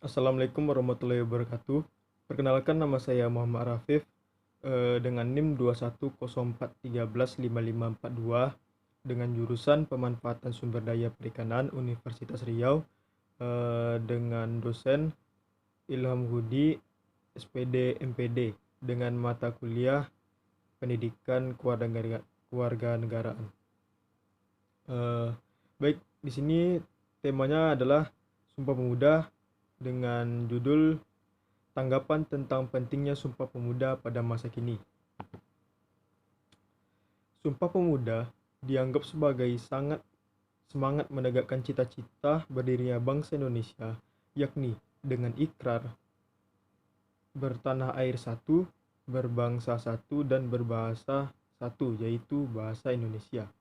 Assalamualaikum warahmatullahi wabarakatuh. Perkenalkan, nama saya Muhammad Rafif, dengan NIM 21043115542 dengan jurusan Pemanfaatan Sumber Daya Perikanan Universitas Riau, dengan dosen Ilham Hudi, SPD MPD, dengan mata kuliah Pendidikan Kewarganegaraan. Eh, Baik, di sini temanya adalah Sumpah Pemuda dengan judul Tanggapan tentang pentingnya Sumpah Pemuda pada masa kini. Sumpah Pemuda dianggap sebagai sangat semangat menegakkan cita-cita berdirinya bangsa Indonesia, yakni dengan ikrar bertanah air satu, berbangsa satu, dan berbahasa satu, yaitu bahasa Indonesia.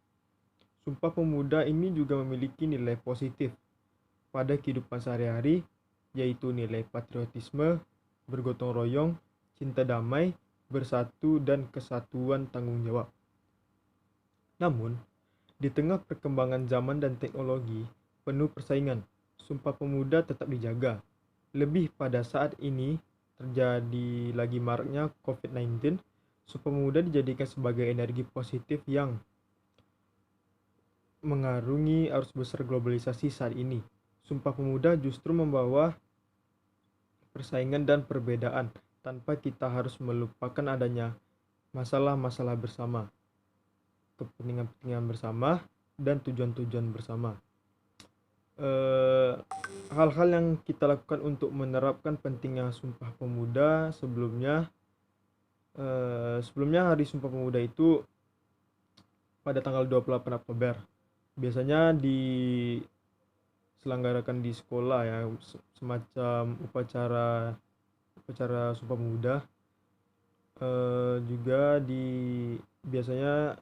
Sumpah Pemuda ini juga memiliki nilai positif pada kehidupan sehari-hari, yaitu nilai patriotisme, bergotong royong, cinta damai, bersatu, dan kesatuan tanggung jawab. Namun, di tengah perkembangan zaman dan teknologi penuh persaingan, Sumpah Pemuda tetap dijaga. Lebih pada saat ini terjadi lagi maraknya COVID-19, Sumpah Pemuda dijadikan sebagai energi positif yang mengarungi arus besar globalisasi saat ini. Sumpah Pemuda justru membawa persaingan dan perbedaan tanpa kita harus melupakan adanya masalah-masalah bersama, kepentingan-kepentingan bersama, dan tujuan-tujuan bersama. Hal-hal yang kita lakukan untuk menerapkan pentingnya Sumpah Pemuda sebelumnya Hari Sumpah Pemuda itu pada tanggal 28 Oktober. Biasanya diselenggarakan di sekolah ya, semacam upacara upacara Sumpah Pemuda. Juga biasanya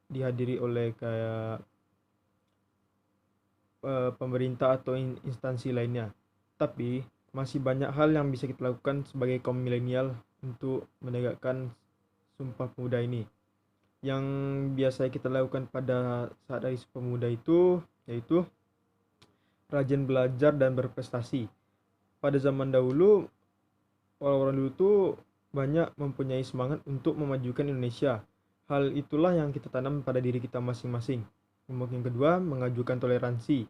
dihadiri oleh kayak pemerintah atau instansi lainnya. Tapi masih banyak hal yang bisa kita lakukan sebagai kaum milenial untuk menegakkan Sumpah Pemuda ini. Yang biasa kita lakukan pada saat Hari Sumpah Pemuda itu yaitu rajin belajar dan berprestasi. Pada zaman dahulu, orang-orang dulu tuh banyak mempunyai semangat untuk memajukan Indonesia. Hal itulah yang kita tanam pada diri kita masing-masing. Yang kedua, mengajukan toleransi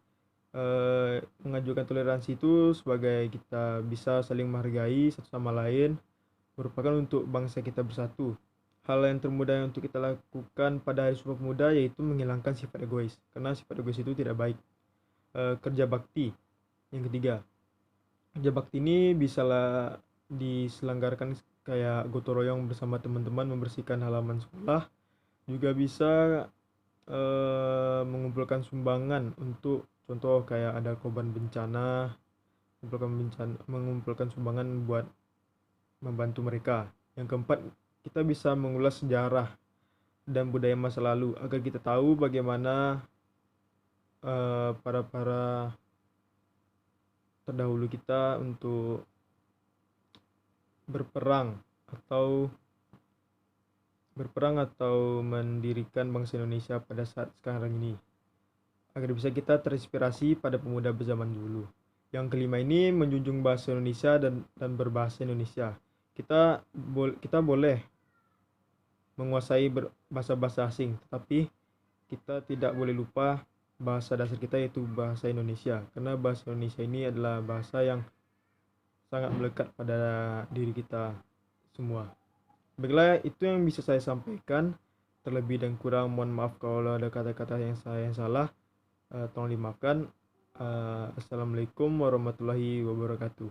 itu sebagai kita bisa saling menghargai satu sama lain, merupakan untuk bangsa kita bersatu. Hal yang termudah untuk kita lakukan pada Hari Sumpah Pemuda yaitu menghilangkan sifat egois, karena sifat egois itu tidak baik. Kerja bakti. Yang ketiga, kerja bakti ini bisalah diselenggarakan kayak gotong royong bersama teman-teman membersihkan halaman sekolah. Juga bisa mengumpulkan sumbangan untuk contoh kayak ada korban bencana, mengumpulkan sumbangan buat membantu mereka. Yang keempat, kita bisa mengulas sejarah dan budaya masa lalu agar kita tahu bagaimana para terdahulu kita untuk berperang atau mendirikan bangsa Indonesia pada saat sekarang ini, agar bisa kita terinspirasi pada pemuda berzaman dulu. Yang kelima ini menjunjung bahasa Indonesia dan berbahasa Indonesia. Kita boleh menguasai bahasa-bahasa asing, tetapi kita tidak boleh lupa bahasa dasar kita yaitu bahasa Indonesia, karena bahasa Indonesia ini adalah bahasa yang sangat melekat pada diri kita semua. Baiklah, itu yang bisa saya sampaikan. Terlebih dan kurang mohon maaf kalau ada kata-kata yang salah. Tolong dimaafkan. Assalamualaikum warahmatullahi wabarakatuh.